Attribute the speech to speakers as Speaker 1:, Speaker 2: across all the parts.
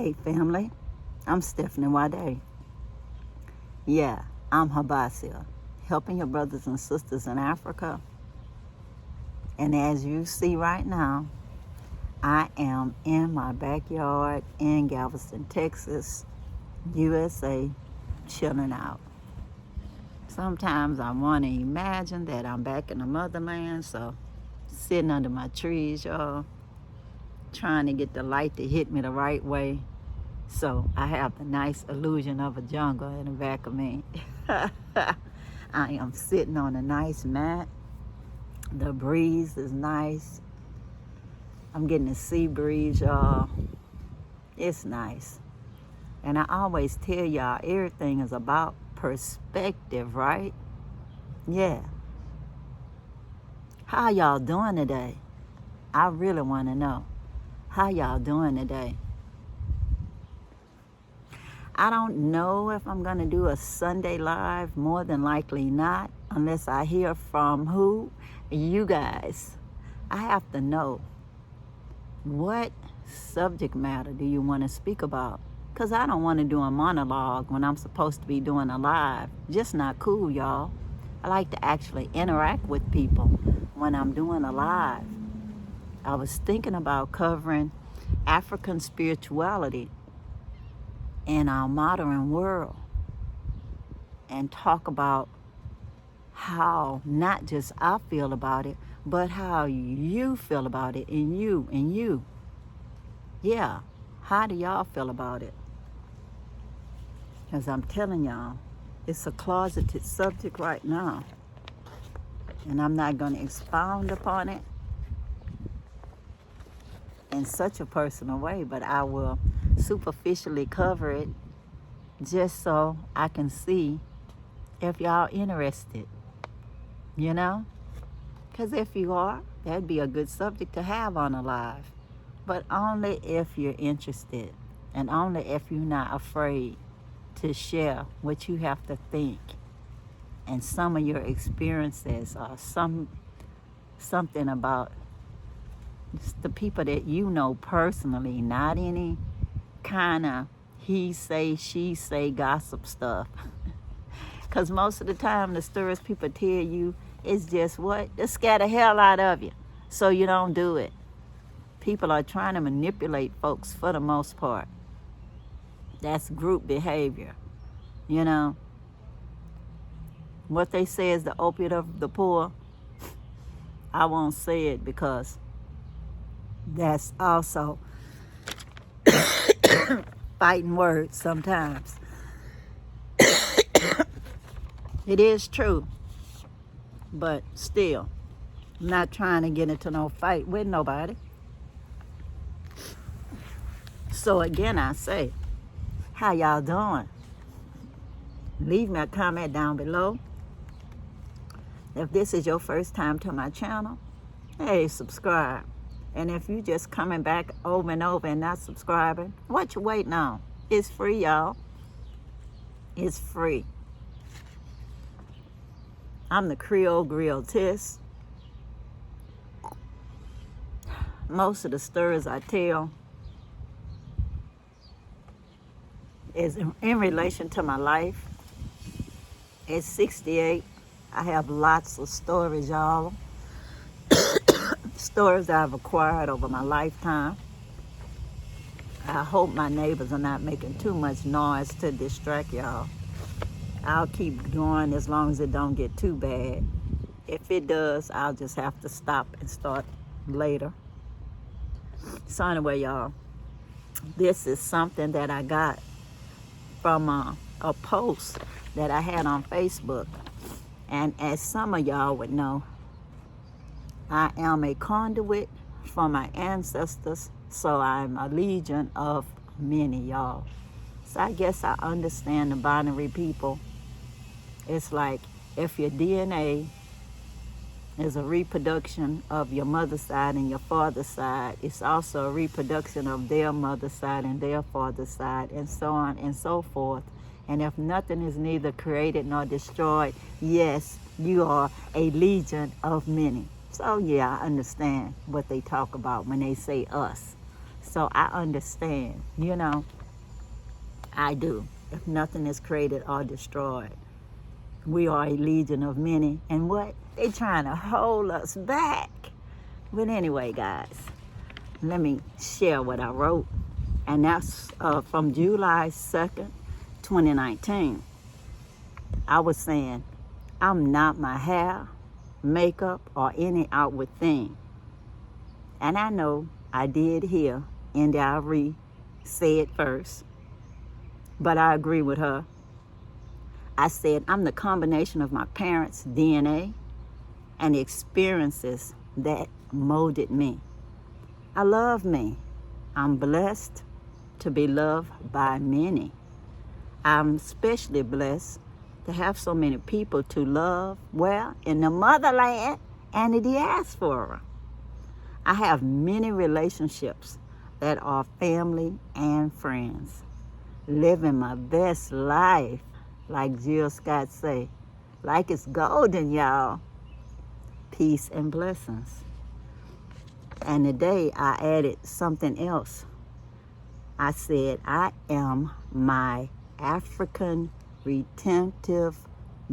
Speaker 1: Hey family, I'm SNwadiei. Yeah, I'm Herbal, helping your brothers and sisters in Africa. And as you see right now, I am in my backyard in Galveston, Texas, USA, chilling out. Sometimes I want to imagine that I'm back in the motherland, so sitting under my trees, y'all, trying to get the light to hit me the right way. So I have the nice illusion of a jungle in the back of me. I am sitting on a nice mat. The breeze is nice. I'm getting a sea breeze, y'all. It's nice. And I always tell y'all, everything is about perspective, right? Yeah. How y'all doing today? I really want to know. How y'all doing today? I don't know if I'm going to do a Sunday live, more than likely not, unless I hear from who? You guys. I have to know, what subject matter do you want to speak about? Because I don't want to do a monologue when I'm supposed to be doing a live. Just not cool, y'all. I like to actually interact with people when I'm doing a live. I was thinking about covering African spirituality in our modern world and talk about how not just I feel about it, but how you feel about it, and you. Yeah, how do y'all feel about it? Because I'm telling y'all, it's a closeted subject right now, and I'm not going to expound upon it in such a personal way, but I will superficially cover it just so I can see if y'all interested, you know? Because if you are, that'd be a good subject to have on a live. But only if you're interested, and only if you're not afraid to share what you have to think and some of your experiences, or something about the people that you know personally, not any kind of he say, she say gossip stuff. Because most of the time, the stories people tell you is just what? To scare the hell out of you so you don't do it. People are trying to manipulate folks for the most part. That's group behavior, you know. What they say is the opiate of the poor. I won't say it because that's also fighting words sometimes. It is true, but still, I'm not trying to get into no fight with nobody. So again, I say, how y'all doing? Leave me a comment down below. If this is your first time to my channel, hey, subscribe. And if you just coming back over and over and not subscribing, what you waiting on? It's free, y'all. It's free. I'm the Creole Grilltess. Most of the stories I tell is in relation to my life. At 68, I have lots of stories, y'all. Stories I've acquired over my lifetime. I hope my neighbors are not making too much noise to distract y'all. I'll keep going as long as it don't get too bad. If it does, I'll just have to stop and start later. So anyway, y'all, this is something that I got from a post that I had on Facebook. And as some of y'all would know, I am a conduit for my ancestors, so I'm a legion of many, y'all. So I guess I understand the binary people. It's like if your DNA is a reproduction of your mother's side and your father's side, it's also a reproduction of their mother's side and their father's side, and so on and so forth. And if nothing is neither created nor destroyed, yes, you are a legion of many. So yeah, I understand what they talk about when they say us. So I understand, you know. I do. If nothing is created or destroyed, we are a legion of many. And what? They trying to hold us back. But anyway, guys, let me share what I wrote. And that's from July 2nd, 2019. I was saying, I'm not my hair, makeup, or any outward thing. And I know I did hear SNwadiei say it first, but I agree with her. I said, I'm the combination of my parents' DNA and the experiences that molded me. I love me. I'm blessed to be loved by many. I'm especially blessed to have so many people to love, well, in the motherland and the diaspora. I have many relationships that are family and friends. Living my best life, like Jill Scott say. Like it's golden, y'all. Peace and blessings. And today I added something else. I said, I am my African retentive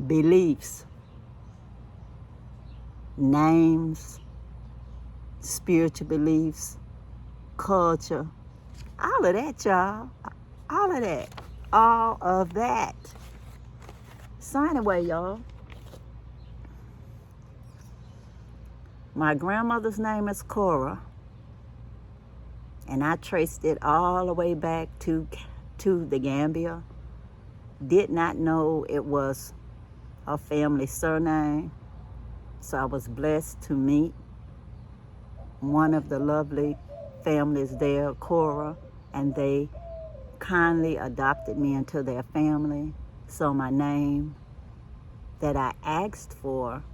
Speaker 1: beliefs, names, spiritual beliefs, culture, all of that, y'all. All of that. All of that. So anyway, y'all, my grandmother's name is Cora, and I traced it all the way back to the Gambia. Did not know it was a family surname, so I was blessed to meet one of the lovely families there, Cora, and they kindly adopted me into their family. So my name that I asked for,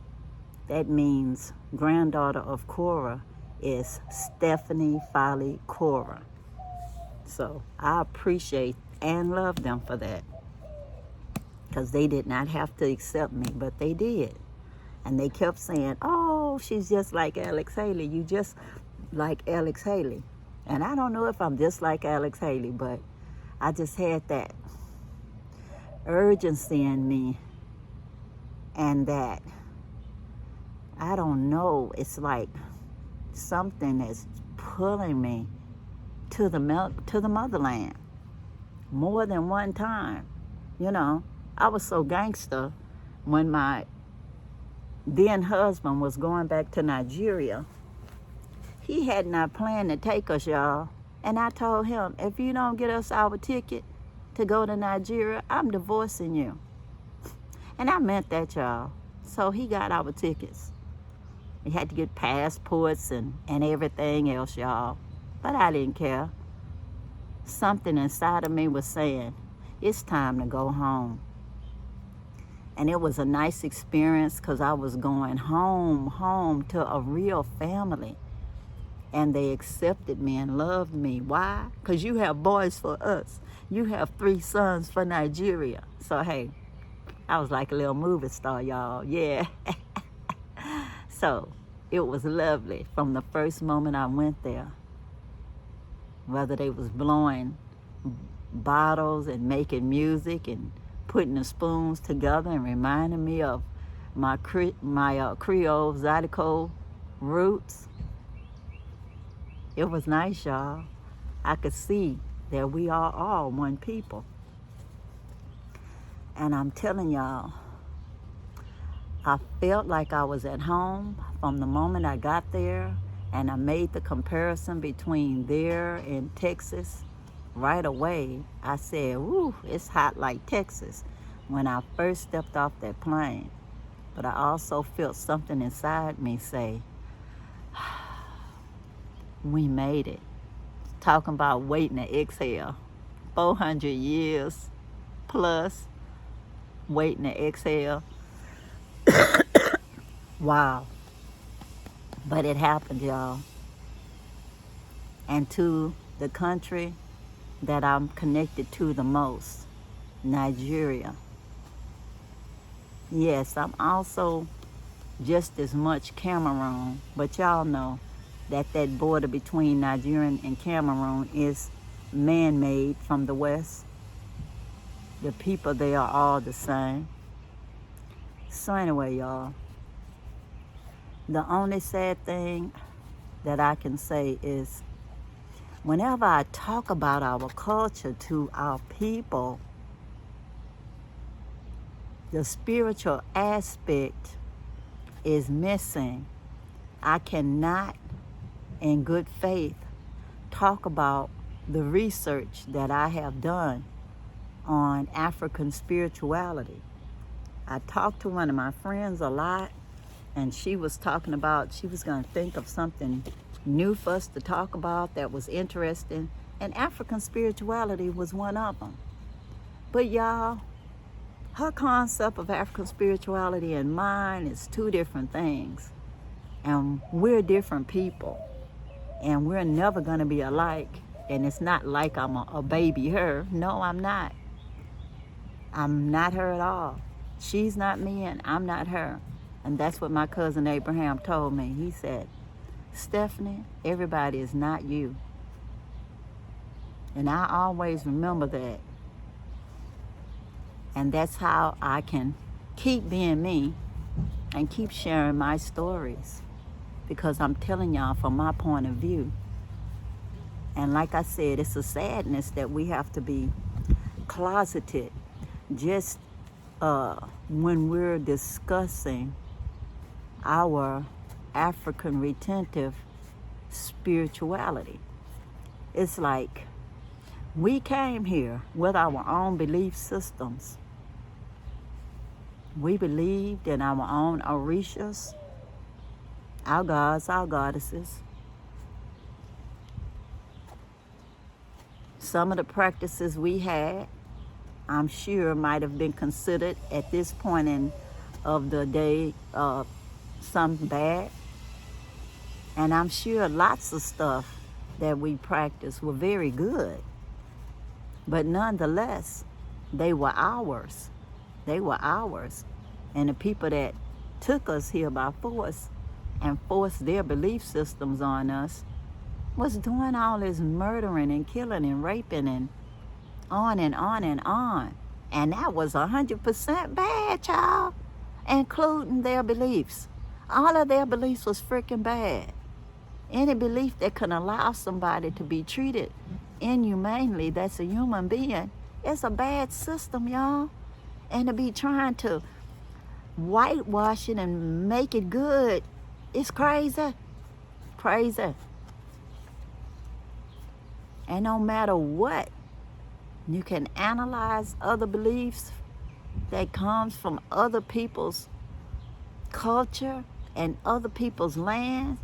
Speaker 1: that means granddaughter of Cora, is Stephanie Folly Cora. So I appreciate and love them for that, because they did not have to accept me, but they did. And they kept saying, oh, she's just like Alex Haley. You just like Alex Haley. And I don't know if I'm just like Alex Haley, but I just had that urgency in me, and that, I don't know, it's like something is pulling me to the motherland more than one time. You know, I was so gangster when my then husband was going back to Nigeria. He had not planned to take us, y'all. And I told him, if you don't get us our ticket to go to Nigeria, I'm divorcing you. And I meant that, y'all. So he got our tickets. He had to get passports and everything else, y'all. But I didn't care. Something inside of me was saying, it's time to go home. And it was a nice experience, because I was going home to a real family. And they accepted me and loved me. Why? Because you have boys for us. You have 3 sons for Nigeria. So, hey, I was like a little movie star, y'all. Yeah. So, it was lovely from the first moment I went there. Whether they was blowing bottles and making music and putting the spoons together and reminding me of my Creole Zydeco roots. It was nice, y'all. I could see that we are all one people. And I'm telling y'all, I felt like I was at home from the moment I got there, and I made the comparison between there and Texas. Right away, I said, woo, it's hot like Texas when I first stepped off that plane. But I also felt something inside me say, we made it. Talking about waiting to exhale. 400 years plus waiting to exhale. Wow. But it happened, y'all. And to the country that I'm connected to the most, Nigeria. Yes, I'm also just as much Cameroon, but y'all know that border between Nigeria and Cameroon is man-made from the west. the people, they are all the same. So anyway, y'all, the only sad thing that I can say is whenever I talk about our culture to our people, the spiritual aspect is missing. I cannot, in good faith, talk about the research that I have done on African spirituality. I talked to one of my friends a lot, and she was talking about she was going to think of something new for us to talk about that was interesting, and African spirituality was one of them. But y'all, her concept of African spirituality and mine is two different things. And we're different people. And we're never going to be alike. And it's not like I'm a baby her. No, I'm not. I'm not her at all. She's not me and I'm not her. And that's what my cousin Abraham told me. He said, Stephanie, everybody is not you. And I always remember that. And that's how I can keep being me and keep sharing my stories, because I'm telling y'all from my point of view. And like I said, it's a sadness that we have to be closeted just when we're discussing our African retentive spirituality. It's like we came here with our own belief systems. We believed in our own orishas, our gods, our goddesses. Some of the practices we had, I'm sure, might have been considered at this point of the day some bad. And I'm sure lots of stuff that we practiced were very good. But nonetheless, they were ours. They were ours. And the people that took us here by force and forced their belief systems on us was doing all this murdering and killing and raping and on and on and on. And that was 100% bad, y'all, including their beliefs. All of their beliefs was freaking bad. Any belief that can allow somebody to be treated inhumanely, that's a human being, it's a bad system, y'all. And to be trying to whitewash it and make it good, it's crazy. Crazy. And no matter what, you can analyze other beliefs that comes from other people's culture and other people's lands.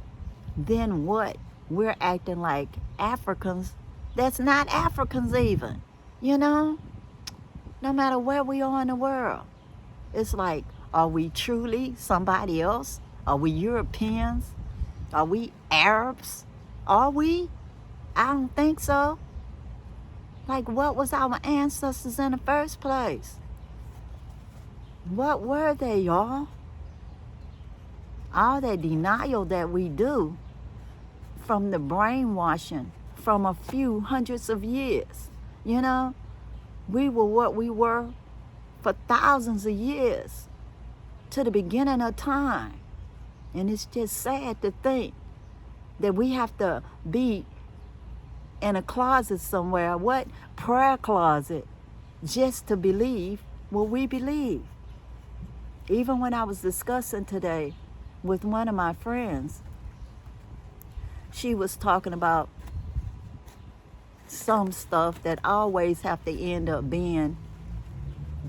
Speaker 1: Then what? We're acting like Africans that's not Africans even, you know? No matter where we are in the world. It's like, are we truly somebody else? Are we Europeans? Are we Arabs? Are we? I don't think so. Like, what was our ancestors in the first place? What were they, y'all? All that denial that we do from the brainwashing from a few hundreds of years, you know? We were what we were for thousands of years to the beginning of time. And it's just sad to think that we have to be in a closet somewhere, what? Prayer closet, just to believe what we believe. Even when I was discussing today with one of my friends, she was talking about some stuff that always have to end up being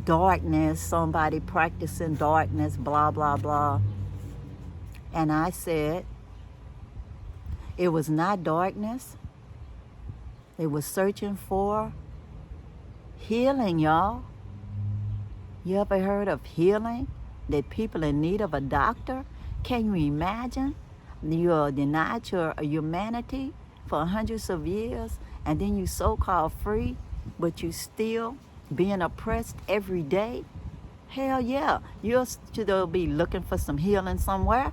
Speaker 1: darkness, somebody practicing darkness, blah, blah, blah. And I said, it was not darkness. They were searching for healing, y'all. You ever heard of healing? That people in need of a doctor? Can you imagine? You're denied your humanity for hundreds of years, and then you so-called free, but you still being oppressed every day? Hell yeah. You'll still be looking for some healing somewhere.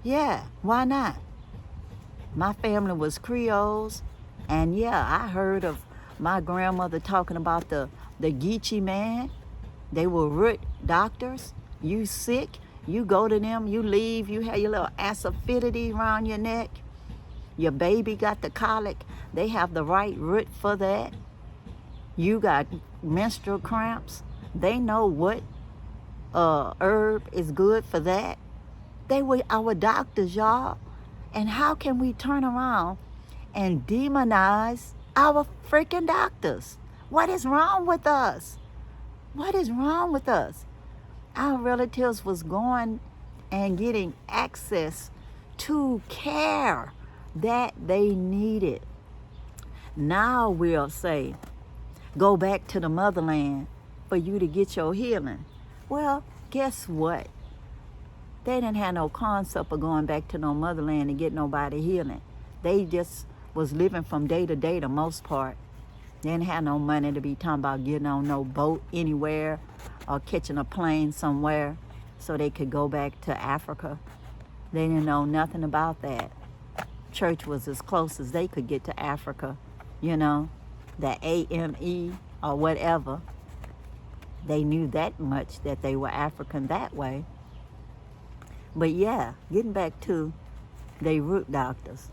Speaker 1: Yeah, why not? My family was Creoles, and yeah, I heard of my grandmother talking about the Geechee man. They were root doctors. You sick, you go to them, you leave, you have your little acidity around your neck. Your baby got the colic. They have the right root for that. You got menstrual cramps. They know what herb is good for that. They were our doctors, y'all. And how can we turn around and demonize our freaking doctors? What is wrong with us? What is wrong with us? Our relatives was going and getting access to care that they needed. Now we'll say, go back to the motherland for you to get your healing. Well, guess what? They didn't have no concept of going back to no motherland to get nobody healing. They just was living from day to day the most part. They didn't have no money to be talking about getting on no boat anywhere or catching a plane somewhere so they could go back to Africa. They didn't know nothing about that. Church was as close as they could get to Africa, you know, the AME or whatever. They knew that much, that they were African that way. But yeah, getting back to they root doctors.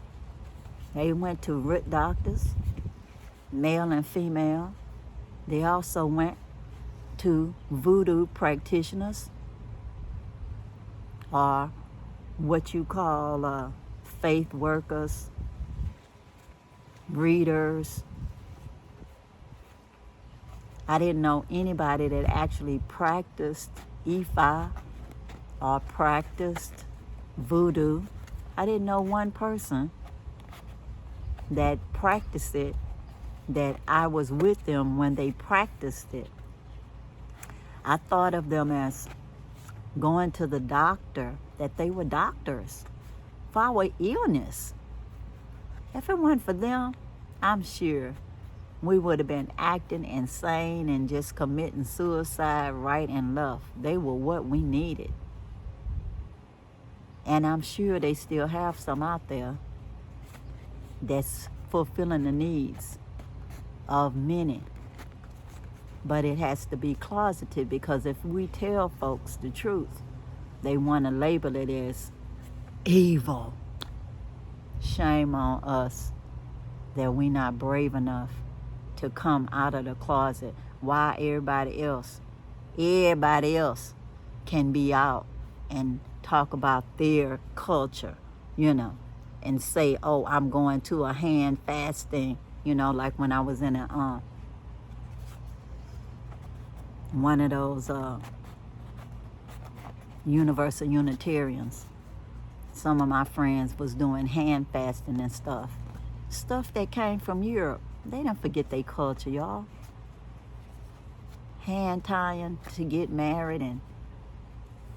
Speaker 1: They went to root doctors, male and female. They also went to voodoo practitioners, or what you call faith workers, readers. I didn't know anybody that actually practiced Ifa or practiced voodoo. I didn't know one person that practiced it, that I was with them when they practiced it. I thought of them as going to the doctor, that they were doctors for our illness. If it weren't for them, I'm sure we would have been acting insane and just committing suicide right and left. They were what we needed. And I'm sure they still have some out there that's fulfilling the needs of many. But it has to be closeted, because if we tell folks the truth, they want to label it as evil. Shame on us that we're not brave enough to come out of the closet. Why everybody else can be out and talk about their culture, you know, and say, oh, I'm going to a hand fasting, you know, like when I was in a one of those Universal Unitarians. Some of my friends was doing hand fasting and stuff that came from Europe. They didn't forget their culture, y'all. Hand tying to get married, and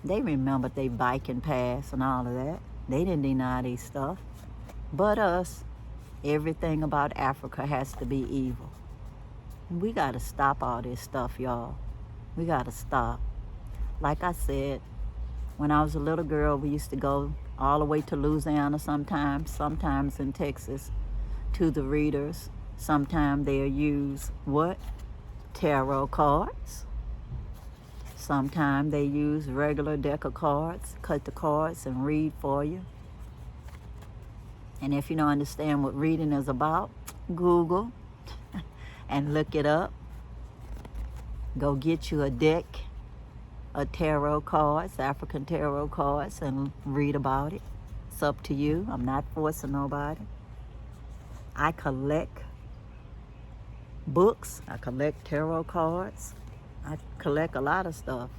Speaker 1: they remembered their Viking past and all of that. They didn't deny their stuff. But us, everything about Africa has to be evil. We got to stop all this stuff, y'all. We got to stop. Like I said, when I was a little girl, we used to go all the way to Louisiana sometimes in Texas, to the readers. Sometimes they'll use what? Tarot cards. Sometimes they use regular deck of cards, cut the cards and read for you. And if you don't understand what reading is about, Google and look it up. Go get you a deck of tarot cards, African tarot cards, and read about it. It's up to you. I'm not forcing nobody. I collect books. I collect tarot cards. I collect a lot of stuff.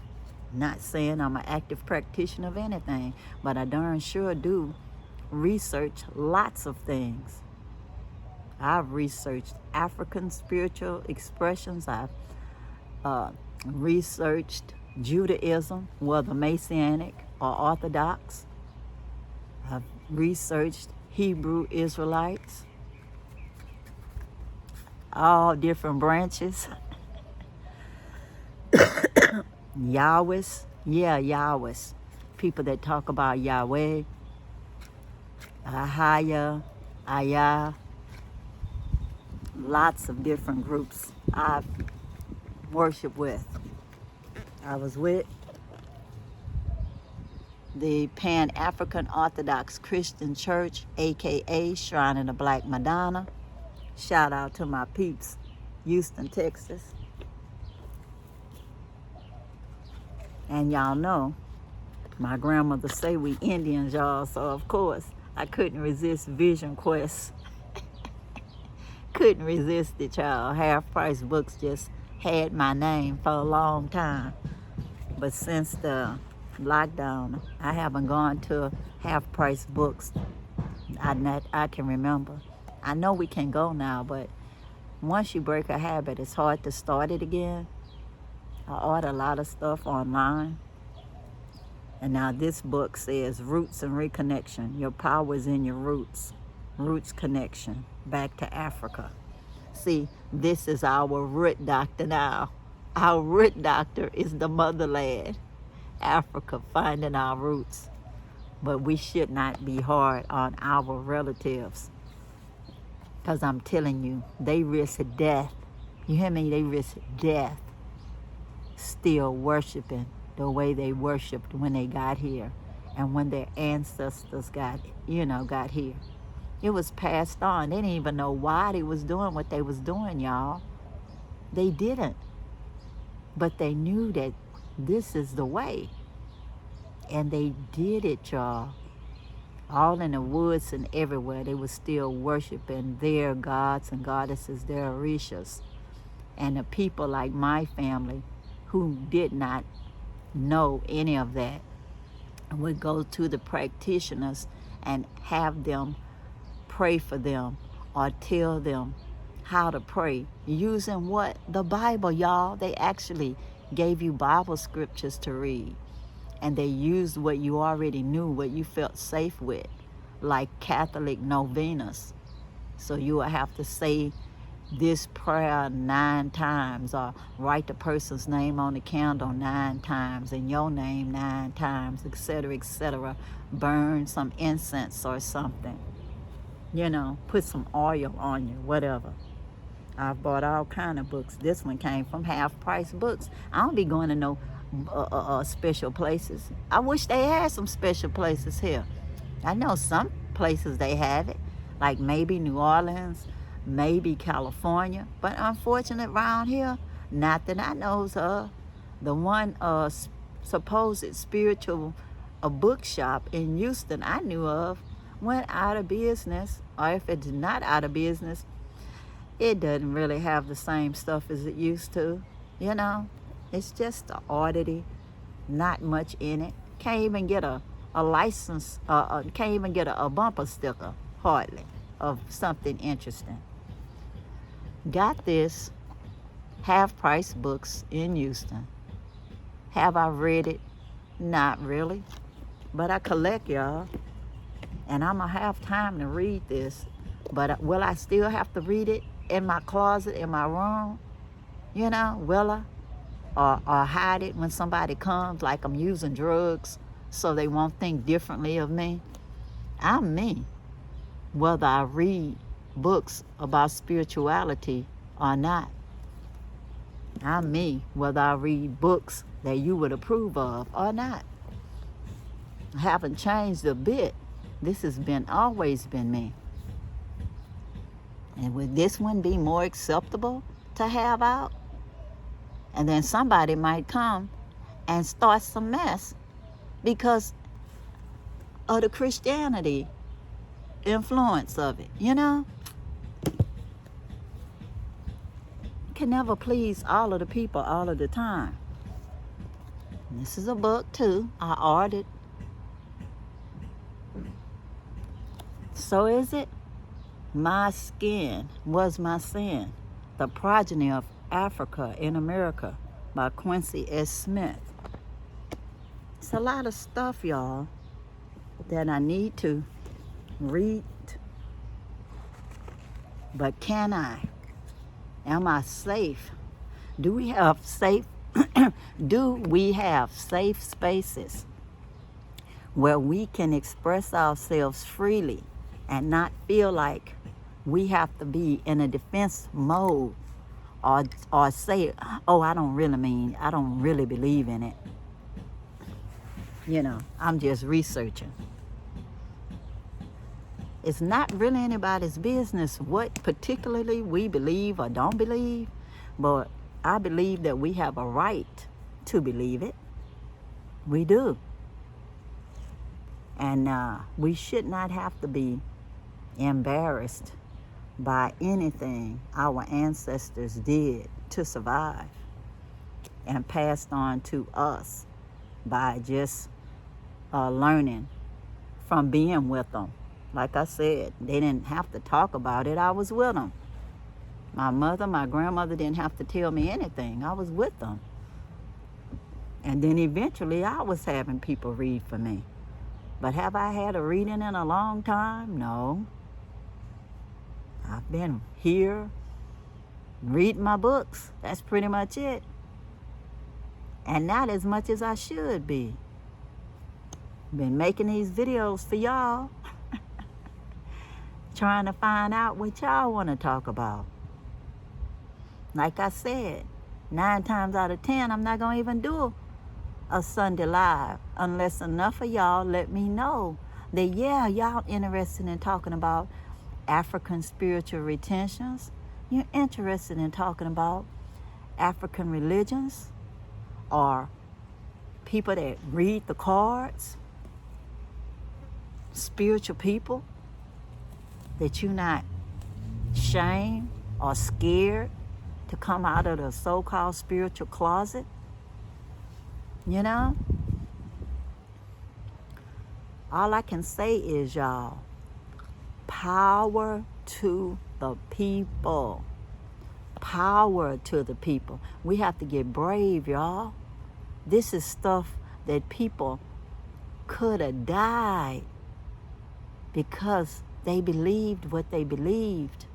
Speaker 1: Not saying I'm an active practitioner of anything, but I darn sure do research lots of things. I've researched African spiritual expressions. I've researched Judaism, whether Messianic or Orthodox. I've researched Hebrew Israelites, all different branches. Yahwehs, Yahwehs. People that talk about Yahweh, Ahaya, Ayah, lots of different groups I've worshiped with. I was with the Pan-African Orthodox Christian Church, aka Shrine of the Black Madonna. Shout out to my peeps, Houston, Texas. And y'all know, my grandmother say we Indians, y'all, so of course I couldn't resist Vision Quest. Couldn't resist it, y'all. Half Price Books just had my name for a long time. But since the lockdown, I haven't gone to Half Price Books. I can remember. I know we can go now, but once you break a habit, it's hard to start it again. I order a lot of stuff online. And now this book says Roots and Reconnection. Your power is in your roots. Roots connection. Back to Africa. See, this is our root doctor now. Our root doctor is the motherland. Africa, finding our roots. But we should not be hard on our relatives. Because I'm telling you, they risk death. You hear me? They risk death. Still worshiping the way they worshiped when they got here and when their ancestors got here. It was passed on. They didn't even know why they was doing what they was doing, y'all. They didn't. But they knew that this is the way. And they did it, y'all. All in the woods and everywhere, they were still worshiping their gods and goddesses, their orishas. And the people like my family who did not know any of that would go to the practitioners and have them pray for them or tell them how to pray using what? The Bible, y'all. They actually gave you Bible scriptures to read. And they used what you already knew, what you felt safe with, like Catholic novenas. So you would have to say this prayer 9 times, or write the person's name on the candle 9 times, and your name 9 times, etc., etc. Burn some incense or something. Put some oil on you, whatever. I've bought all kind of books. This one came from Half Price Books. I don't be going to no special places. I wish they had some special places here. I know some places they have it, like maybe New Orleans, maybe California, but unfortunate around here, not that I knows of. The one supposed spiritual bookshop in Houston I knew of went out of business, or if it's not out of business, it doesn't really have the same stuff as it used to. It's just an oddity, not much in it. Can't even get a license, can't even get a bumper sticker, hardly, of something interesting. Got this Half Price Books in Houston. Have I read it? Not really. But I collect, y'all. And I'm going to have time to read this. But will I still have to read it in my closet, in my room? Will I? Or hide it when somebody comes, like I'm using drugs, so they won't think differently of me? I'm me, whether I read books about spirituality or not. I'm me, whether I read books that you would approve of or not. I haven't changed a bit. This has always been me. And would this one be more acceptable to have out? And then somebody might come and start some mess because of the Christianity influence of it, Can never please all of the people all of the time. And this is a book too. I ordered. So is it? My skin was my sin. The progeny of Africa in America by Quincy S. Smith. It's a lot of stuff, y'all, that I need to read. But can I? Am I safe? Do we have safe spaces where we can express ourselves freely and not feel like we have to be in a defense mode, or say, oh, I don't really believe in it. I'm just researching. It's not really anybody's business what particularly we believe or don't believe, but I believe that we have a right to believe it. We do. And we should not have to be embarrassed by anything our ancestors did to survive and passed on to us by just learning from being with them. Like I said, they didn't have to talk about it. I was with them. My mother, my grandmother didn't have to tell me anything. I was with them. And then eventually I was having people read for me. But have I had a reading in a long time? No. I've been here reading my books. That's pretty much it. And not as much as I should be. Been making these videos for y'all. Trying to find out what y'all want to talk about. Like I said, 9 times out of 10, I'm not going to even do a Sunday live unless enough of y'all let me know that, yeah, y'all interested in talking about African spiritual retentions. You're interested in talking about African religions or people that read the cards, spiritual people, that you're not ashamed or scared to come out of the so-called spiritual closet. All I can say is, y'all, power to the people. Power to the people. We have to get brave, y'all. This is stuff that people could have died because they believed what they believed,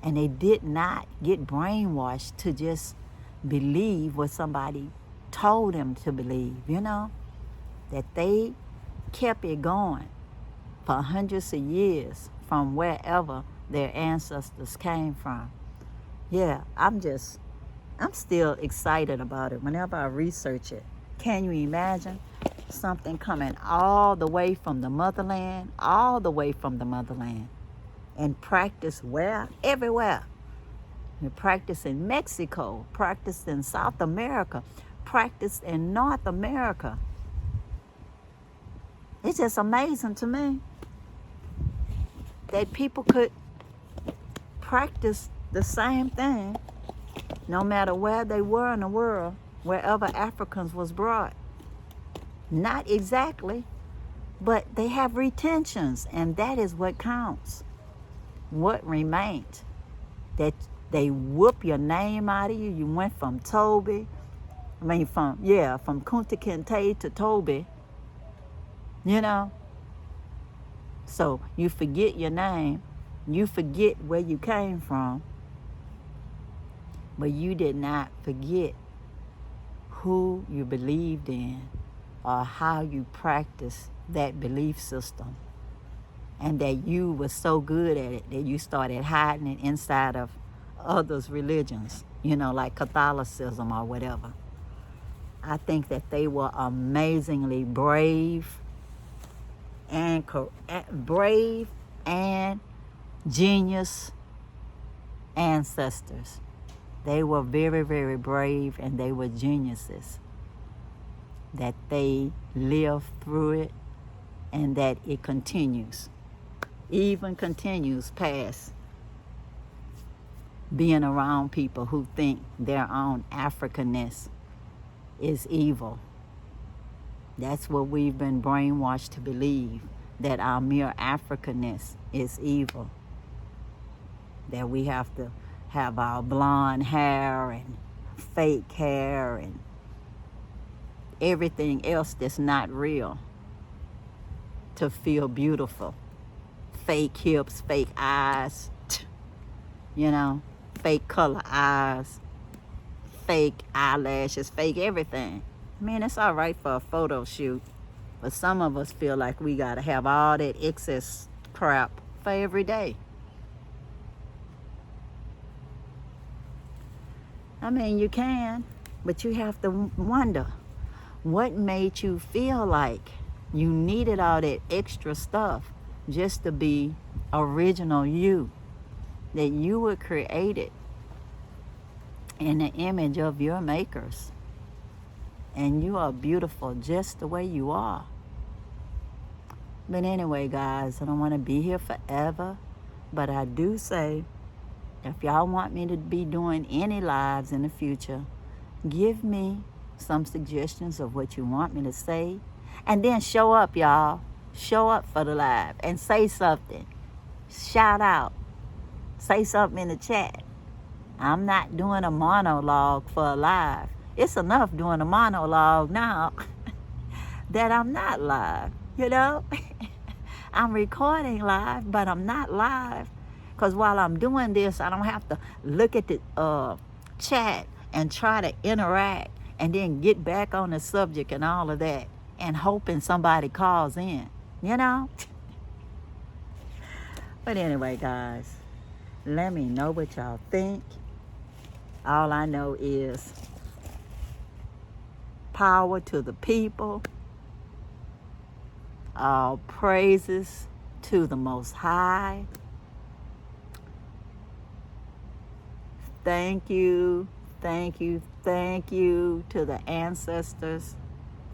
Speaker 1: and they did not get brainwashed to just believe what somebody told them to believe, that they kept it going for hundreds of years from wherever their ancestors came from. Yeah, I'm still excited about it whenever I research it. Can you imagine something coming all the way from the motherland, and practice where? Everywhere. You practice in Mexico, practice in South America, practice in North America. It's just amazing to me that people could practice the same thing no matter where they were in the world, wherever Africans was brought. Not exactly, but they have retentions, and that is what counts. What remains? That they whoop your name out of you. You went from from Kunta Kinte to Toby. So you forget your name, you forget where you came from, but you did not forget who you believed in or how you practiced that belief system, and that you were so good at it that you started hiding it inside of others' religions, like Catholicism or whatever. I think that they were amazingly brave and genius ancestors. They were very, very brave, and they were geniuses. That they lived through it, and that it continues past being around people who think their own Africanness is evil. That's what we've been brainwashed to believe, that our mere Africanness is evil. That we have to have our blonde hair and fake hair and everything else that's not real to feel beautiful. Fake hips, fake eyes, fake color eyes, fake eyelashes, fake everything. I mean, it's all right for a photo shoot, but some of us feel like we gotta have all that excess crap for every day. I mean, you can, but you have to wonder what made you feel like you needed all that extra stuff just to be original you, that you were created in the image of your makers. And you are beautiful just the way you are. But anyway, guys, I don't want to be here forever. But I do say, if y'all want me to be doing any lives in the future, give me some suggestions of what you want me to say. And then show up, y'all. Show up for the live and say something. Shout out. Say something in the chat. I'm not doing a monologue for a live. It's enough doing a monologue now that I'm not live, you know? I'm recording live, but I'm not live. Because while I'm doing this, I don't have to look at the chat and try to interact and then get back on the subject and all of that and hoping somebody calls in, you know? But anyway, guys, let me know what y'all think. All I know is power to the people. All praises to the Most High. Thank you, thank you, thank you to the ancestors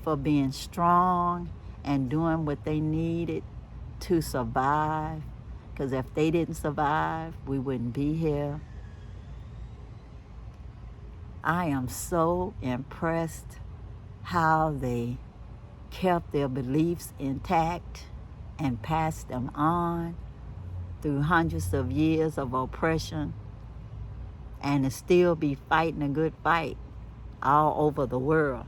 Speaker 1: for being strong and doing what they needed to survive. Because if they didn't survive, we wouldn't be here. I am so impressed how they kept their beliefs intact and passed them on through hundreds of years of oppression, and to still be fighting a good fight all over the world.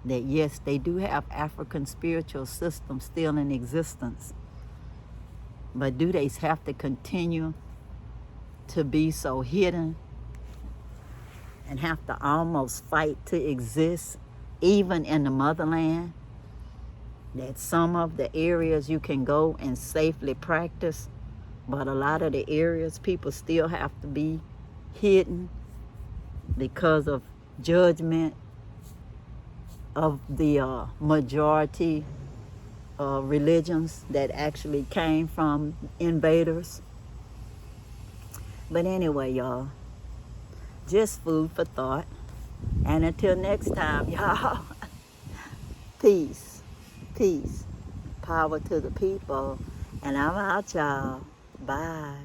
Speaker 1: That yes, they do have African spiritual systems still in existence, but do they have to continue to be so hidden and have to almost fight to exist, even in the motherland? That some of the areas you can go and safely practice, but a lot of the areas people still have to be hidden because of judgment of the majority religions that actually came from invaders. But anyway, y'all, just food for thought. And until next time, y'all, peace, peace, power to the people. And I'm out, y'all. Bye.